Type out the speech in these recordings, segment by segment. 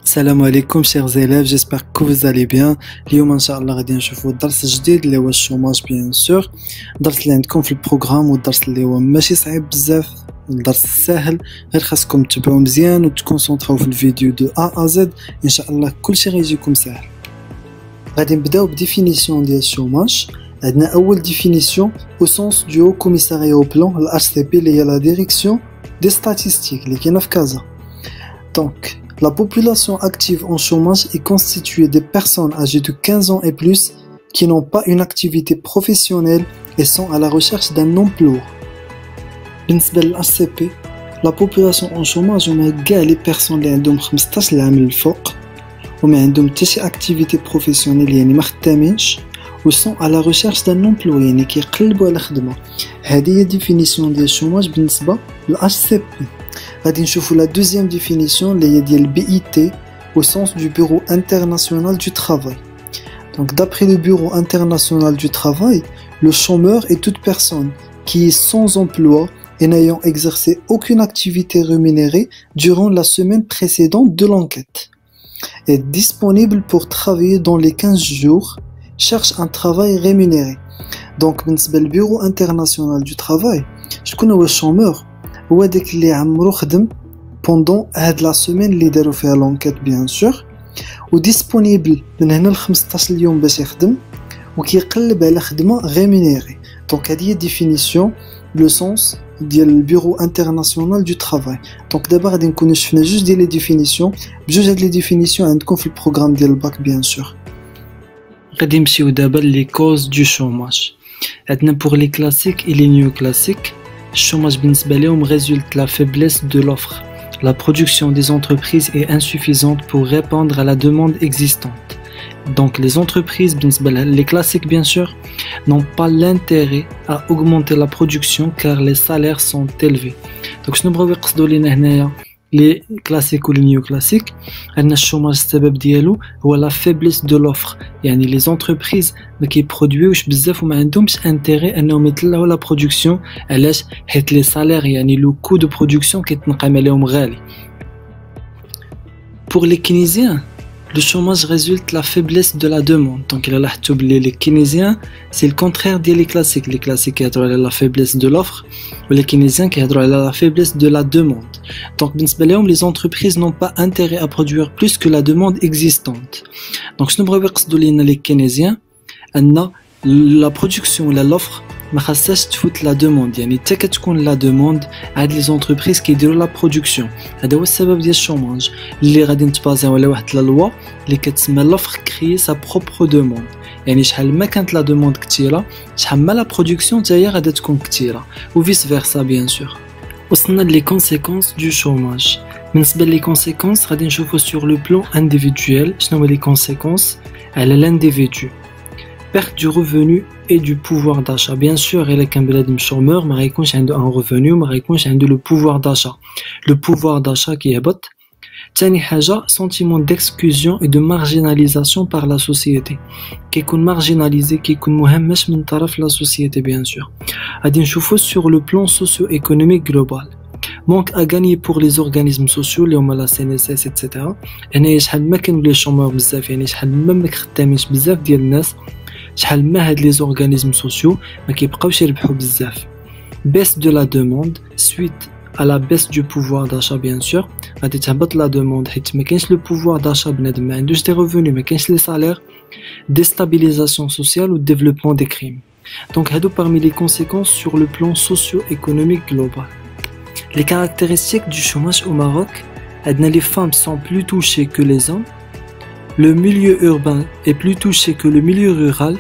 Salam alaikum chers élèves, j'espère que vous allez bien. اليوم ان شاء الله غادي نشوفوا درس جديد اللي هو الشوماج بيان سور. الدرس اللي عندكم في البروغرام والدرس اللي هو ماشي صعيب بزاف، الدرس سهل، غير خاصكم تتبعوا مزيان وتكونسونطراو في الفيديو دو ا زد، ان شاء الله كلشي غيجيكم سهل. غادي نبداو بديفينيسيون ديال الشوماج. عندنا اول ديفينيسيون au sens du haut commissariat au plan الHCP اللي هي la direction des statistiques اللي كاينه في كازا. Donc la population active en chômage est constituée des personnes âgées de 15 ans et plus qui n'ont pas une activité professionnelle et sont à la recherche d'un emploi. بالنسبة للHCP, la population en chômage هما كاع لي بيرسون اللي عندهم 15 عام للفوق وما عندهم حتى شي activité professionnelle يعني ما خدامينش و sont à la recherche d'un emploi يعني كيقلبوا على خدمة. هذه هي ديفينيسيون ديال الشوماج بالنسبة للHCP. غادي نشوفوا la deuxième définition اللي هي ديال BIT au sens du Bureau international du travail. Donc d'après le Bureau international du travail, le chômeur est toute personne qui est sans emploi et n'ayant exercé aucune activité rémunérée durant la semaine précédente de l'enquête. Est disponible pour travailler dans les 15 jours, cherche un travail rémunéré. Donc بالنسبة للبيرو international du travail, شكون هو الشومور؟ هو داك اللي عمرو خدم بوندون هاد لا سيمين اللي داروا فيها لونكيت بيان سور و ديسپونيبل من هنا ل 15 يوم باش يخدم وكيقلب على خدمه ريمونيري. دونك هذه هي ديفينيسيون لو سونس ديال البيرو انترناسيونال دو ترافاي. دونك دابا غادي نكونوا شفنا جوج ديال لي ديفينيسيون، بجوج هاد لي ديفينيسيون عندكم في البروغرام ديال الباك بيان سور. غادي نمشيو دابا لي كوز دو شوماج. عندنا بور لي كلاسيك اي لي نيو كلاسيك. Le chômage résulte de la faiblesse de l'offre. La production des entreprises est insuffisante pour répondre à la demande existante. Donc les entreprises, les classiques bien sûr, n'ont pas l'intérêt à augmenter la production car les salaires sont élevés. Donc je ne les classiques ou les néoclassiques, le chômage c'est la faiblesse de l'offre. يعني les entreprises qui produisent بزاف وما عندهمش intérêt انهم يطلعوا la production علاش حيت les salaires يعني le coût de production كيتنقم عليهم غالي. Pour les Keynésiens, le chômage résulte de la faiblesse de la demande. Donc il a les Keynésiens, c'est le contraire des classiques. Les classiques qui ont la faiblesse de l'offre, ou les Keynésiens qui ont la faiblesse de la demande. Donc les entreprises n'ont pas intérêt à produire plus que la demande existante. Donc ce que les Keynésiens, la production ou l'offre ما خاصهاش تفوت لا دوموند، يعني حتى كتكون لا دوموند عاد لي زونتربريز كيديروا لا برودكسيون. هذا هو السبب ديال الشوماج اللي غادي نتبازاو على واحد لا لوا اللي كتسمى لوفر كريي سا بروبر دوموند، يعني شحال ما كانت لا دوموند كثيره شحال ما لا برودكسيون حتى هي غادي تكون كثيره و فيس فيرسا بيان سور. وصلنا لي كونسيكونس دو شوماج. بالنسبه لي كونسيكونس غادي نشوفو سور لو بلان انديفيدويل شنو هما لي كونسيكونس على لانديفيدو. Perte du revenu et du pouvoir d'achat. Bien sûr, il y a un chômeur, mais il y a un revenu, mais il y a le pouvoir d'achat. Le pouvoir d'achat qui est bot. Tani haja, sentiment d'exclusion et de marginalisation par la société. Qui est marginalisé, qui est مهمش من طرف la société, bien sûr. غادي نشوفو sur le plan socio-économique global. Manque à gagner pour les organismes sociaux, les la CNSS, etc. هنا شحال ما كانوا لي شومور بزاف، يعني شحال ما خدامينش بزاف ديال الناس، شحال ما هاد les organismes sociaux ما كيبقاوش يربحوا بزاف. Baisse de la demande suite à la baisse du pouvoir d'achat bien sûr. غادي تهبط la demande حيت ما كاينش le pouvoir d'achat، بنادم ما عندوش des revenus، ما كاينش les salaires. Déstabilisation sociale ou développement des crimes. Donc هادو parmi les conséquences sur le plan socio-économique global. Les caractéristiques du chômage au Maroc, les femmes sont plus touchées que les hommes, le milieu urbain est plus touché que le milieu rural,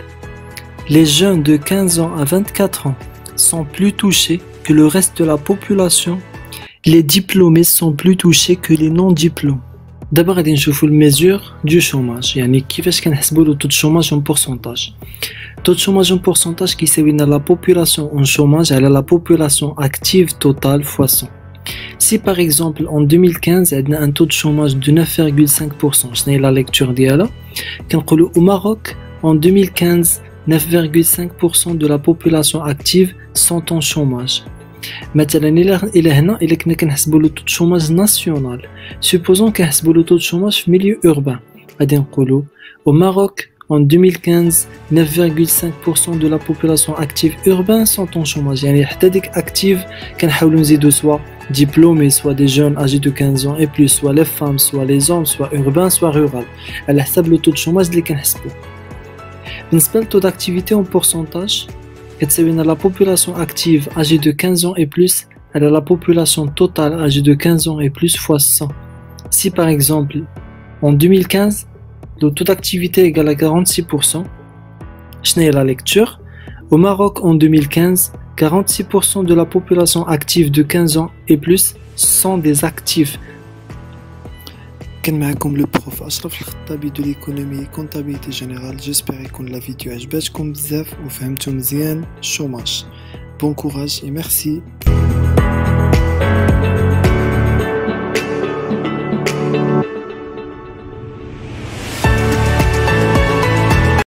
les jeunes de 15 ans à 24 ans sont plus touchés que le reste de la population, les diplômés sont plus touchés que les non-diplômés. D'abord, on va voir les mesures du chômage, يعني كيفاش كنحسبوا le taux de chômage en pourcentage. Taux de chômage en pourcentage qui s'évalue à la population en chômage à la population active totale fois 100. Si par exemple en 2015 on a un taux de chômage de 9,5%, c'est la lecture d'Yala, au Maroc en 2015 9,5% de la population active sont en chômage. مثلا الى هنا الا كنا كنحسبوا لو تو شوماج ناسيونال supposons كنحسبوا لو تو شوماج في ميليو urbain غادي نقولوا au Maroc en 2015 9,5% de la population active urbaine sont en chômage يعني حتى ديك active كنحاولوا نزيدوا سوا diplômés soit des jeunes âgés de 15 ans et plus soit les femmes soit les hommes soit urbains soit rural على حسب لو تو شوماج اللي كنحسبوا بالنسبه للتو d'activité en pourcentage كتساوينا la population active âgée de 15 ans et plus à la population totale âgée de 15 ans et plus fois 100. Si par exemple en 2015 le taux d'activité est égal à 46%, je n'ai la lecture. Au Maroc en 2015, 46% de la population active de 15 ans et plus sont des actifs. كان معكم لو بروف اشرف الخطابي دو ليكونومي كونتابيليتي جينيرال. جيسبر يكون لا فيديو عجباتكم بزاف وفهمتوا مزيان الشوماج. بون كوراج اي ميرسي.